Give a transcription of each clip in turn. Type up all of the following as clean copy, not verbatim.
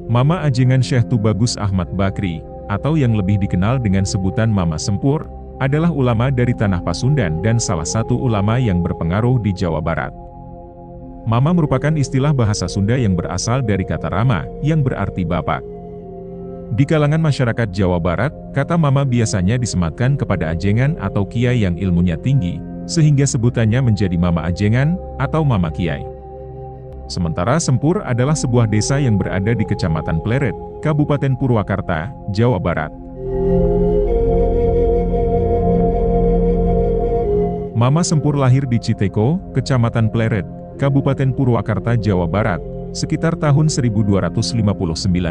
Mama Ajengan Syekh Tubagus Ahmad Bakri, atau yang lebih dikenal dengan sebutan Mama Sempur, adalah ulama dari Tanah Pasundan dan salah satu ulama yang berpengaruh di Jawa Barat. Mama merupakan istilah bahasa Sunda yang berasal dari kata Rama, yang berarti bapak. Di kalangan masyarakat Jawa Barat, kata Mama biasanya disematkan kepada ajengan atau kiai yang ilmunya tinggi, sehingga sebutannya menjadi Mama Ajengan atau Mama Kiai. Sementara Sempur adalah sebuah desa yang berada di Kecamatan Pleret, Kabupaten Purwakarta, Jawa Barat. Mama Sempur lahir di Citeko, Kecamatan Pleret, Kabupaten Purwakarta, Jawa Barat, sekitar tahun 1259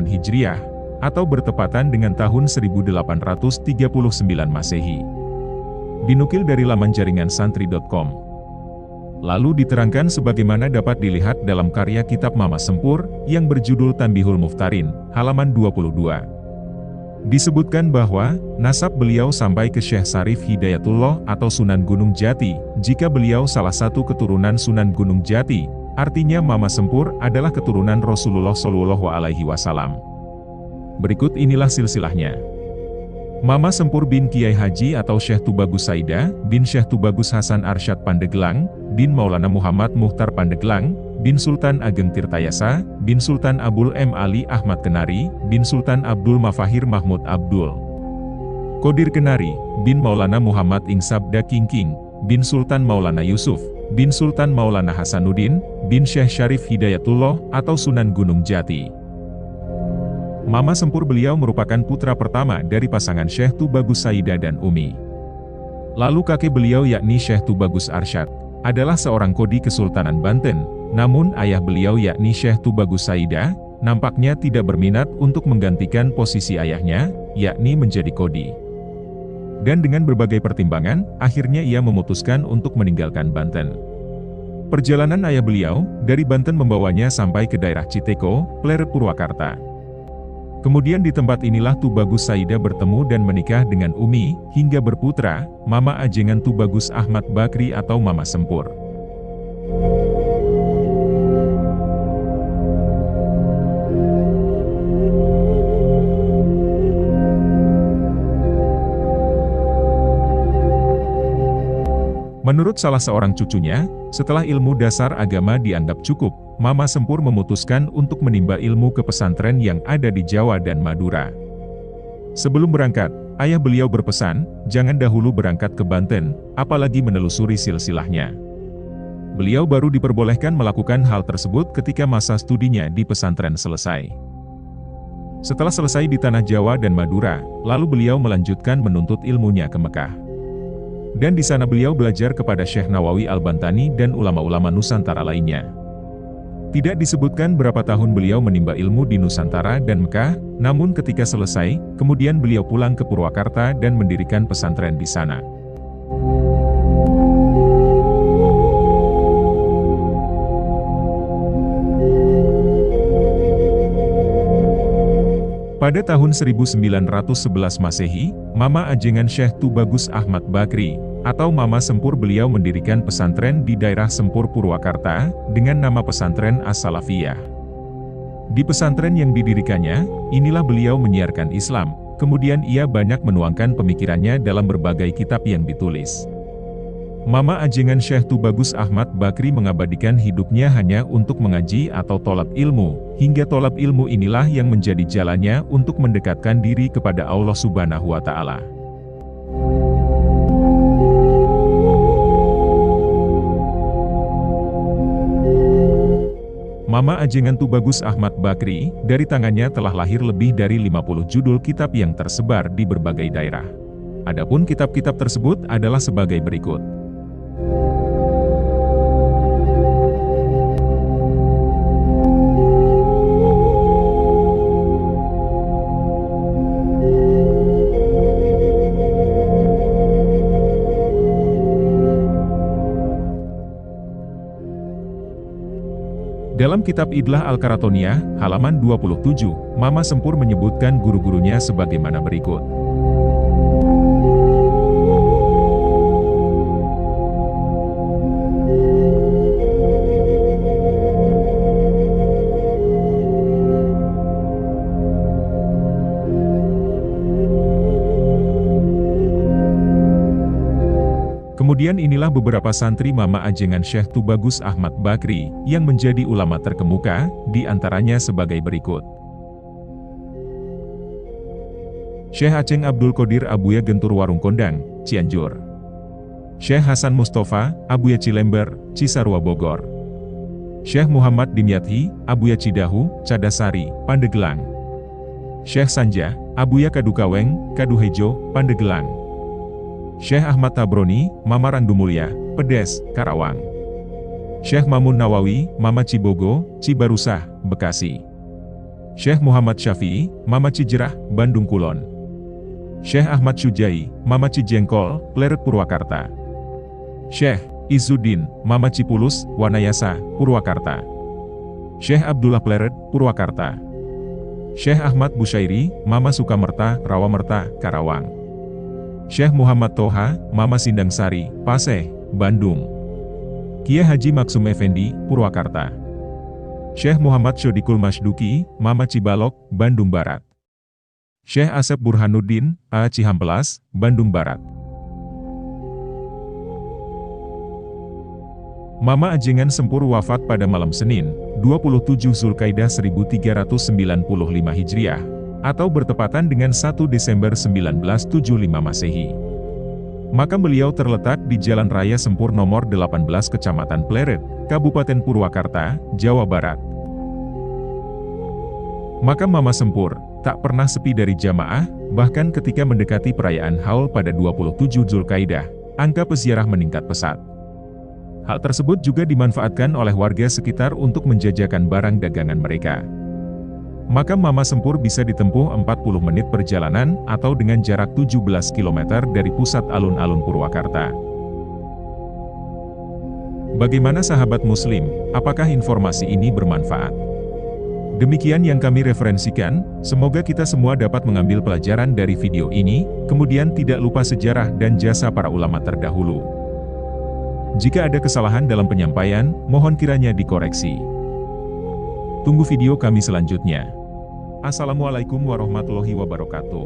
Hijriah, atau bertepatan dengan tahun 1839 Masehi. Dinukil dari laman jaringan santri.com. Lalu diterangkan sebagaimana dapat dilihat dalam karya kitab Mama Sempur, yang berjudul Tanbihul Muftarin, halaman 22. Disebutkan bahwa, nasab beliau sampai ke Syekh Sarif Hidayatullah atau Sunan Gunung Jati, jika beliau salah satu keturunan Sunan Gunung Jati, artinya Mama Sempur adalah keturunan Rasulullah Shallallahu Alaihi Wasallam. Berikut inilah silsilahnya. Mama Sempur bin Kiai Haji atau Syekh Tubagus Saida, bin Syekh Tubagus Hasan Arsyad Pandeglang, bin Maulana Muhammad Muhtar Pandeglang, bin Sultan Ageng Tirtayasa, bin Sultan Abul M. Ali Ahmad Kenari, bin Sultan Abdul Mafahir Mahmud Abdul Qadir Kenari, bin Maulana Muhammad Ingsabda Kingking, bin Sultan Maulana Yusuf, bin Sultan Maulana Hasanuddin, bin Syekh Syarif Hidayatullah atau Sunan Gunung Jati. Mama Sempur beliau merupakan putra pertama dari pasangan Syekh Tubagus Saida dan Umi. Lalu kakek beliau yakni Syekh Tubagus Arsyad, adalah seorang kodi Kesultanan Banten, namun ayah beliau yakni Syekh Tubagus Saida, nampaknya tidak berminat untuk menggantikan posisi ayahnya, yakni menjadi kodi. Dan dengan berbagai pertimbangan, akhirnya ia memutuskan untuk meninggalkan Banten. Perjalanan ayah beliau, dari Banten membawanya sampai ke daerah Citeko, Pleret Purwakarta. Kemudian di tempat inilah Tubagus Saida bertemu dan menikah dengan Umi, hingga berputra, Mama Ajengan Tubagus Ahmad Bakri atau Mama Sempur. Menurut salah seorang cucunya, setelah ilmu dasar agama dianggap cukup, Mama Sempur memutuskan untuk menimba ilmu ke pesantren yang ada di Jawa dan Madura. Sebelum berangkat, ayah beliau berpesan, jangan dahulu berangkat ke Banten, apalagi menelusuri silsilahnya. Beliau baru diperbolehkan melakukan hal tersebut ketika masa studinya di pesantren selesai. Setelah selesai di tanah Jawa dan Madura, lalu beliau melanjutkan menuntut ilmunya ke Mekah. Dan di sana beliau belajar kepada Syekh Nawawi Al-Bantani dan ulama-ulama Nusantara lainnya. Tidak disebutkan berapa tahun beliau menimba ilmu di Nusantara dan Mekah, namun ketika selesai, kemudian beliau pulang ke Purwakarta dan mendirikan pesantren di sana. Pada tahun 1911 Masehi, Mama Ajengan Syekh Tubagus Ahmad Bakri, atau Mama Sempur beliau mendirikan pesantren di daerah Sempur Purwakarta, dengan nama pesantren As-Salafiyah. Di pesantren yang didirikannya, inilah beliau menyiarkan Islam, kemudian ia banyak menuangkan pemikirannya dalam berbagai kitab yang ditulis. Mama Ajengan Syekh Tubagus Ahmad Bakri mengabadikan hidupnya hanya untuk mengaji atau tolab ilmu, hingga tolab ilmu inilah yang menjadi jalannya untuk mendekatkan diri kepada Allah Subhanahu wa Ta'ala. Mama Ajengan Tubagus Ahmad Bakri, dari tangannya telah lahir lebih dari 50 judul kitab yang tersebar di berbagai daerah. Adapun kitab-kitab tersebut adalah sebagai berikut. Dalam kitab Idlah Al-Karatoniyah, halaman 27, Mama Sempur menyebutkan guru-gurunya sebagaimana berikut. Kemudian inilah beberapa santri Mama Ajengan Syekh Tubagus Ahmad Bakri, yang menjadi ulama terkemuka, di antaranya sebagai berikut. Syekh Aceng Abdul Qadir Abuya Gentur Warung Kondang, Cianjur. Syekh Hasan Mustafa, Abuya Cilember, Cisarua Bogor. Syekh Muhammad Dimyati, Abuya Cidahu, Cadasari, Pandeglang. Syekh Sanja, Abuya Kadukaweng, Kaduhejo, Pandeglang. Syekh Ahmad Tabroni, Mama Randumulya, Pedes, Karawang. Syekh Mamun Nawawi, Mama Cibogo, Cibarusah, Bekasi. Syekh Muhammad Syafi'i, Mama Cijerah, Bandung Kulon. Syekh Ahmad Syujai, Mama Cijengkol, Pleret Purwakarta. Syekh Izzuddin, Mama Cipulus, Wanayasa, Purwakarta. Syekh Abdullah Pleret, Purwakarta. Syekh Ahmad Busyairi, Mama Sukamerta, Rawamerta, Karawang. Syekh Muhammad Toha, Mama Sindang Sari, Paseh, Bandung. Kiai Haji Maksum Effendi, Purwakarta. Syekh Muhammad Syodikul Masduki, Mama Cibalok, Bandung Barat. Syekh Asep Burhanuddin, A. Cihampelas, Bandung Barat. Mama Ajengan Sempur wafat pada malam Senin, 27 Zulkaidah 1395 Hijriah, atau bertepatan dengan 1 Desember 1975 Masehi. Makam beliau terletak di Jalan Raya Sempur nomor 18 Kecamatan Pleret, Kabupaten Purwakarta, Jawa Barat. Makam Mama Sempur tak pernah sepi dari jamaah, bahkan ketika mendekati perayaan Haul pada 27 Zulkaidah, angka peziarah meningkat pesat. Hal tersebut juga dimanfaatkan oleh warga sekitar untuk menjajakan barang dagangan mereka. Makam Mama Sempur bisa ditempuh 40 menit perjalanan atau dengan jarak 17 km dari pusat alun-alun Purwakarta. Bagaimana sahabat muslim, apakah informasi ini bermanfaat? Demikian yang kami referensikan, semoga kita semua dapat mengambil pelajaran dari video ini, kemudian tidak lupa sejarah dan jasa para ulama terdahulu. Jika ada kesalahan dalam penyampaian, mohon kiranya dikoreksi. Tunggu video kami selanjutnya. Assalamualaikum warahmatullahi wabarakatuh.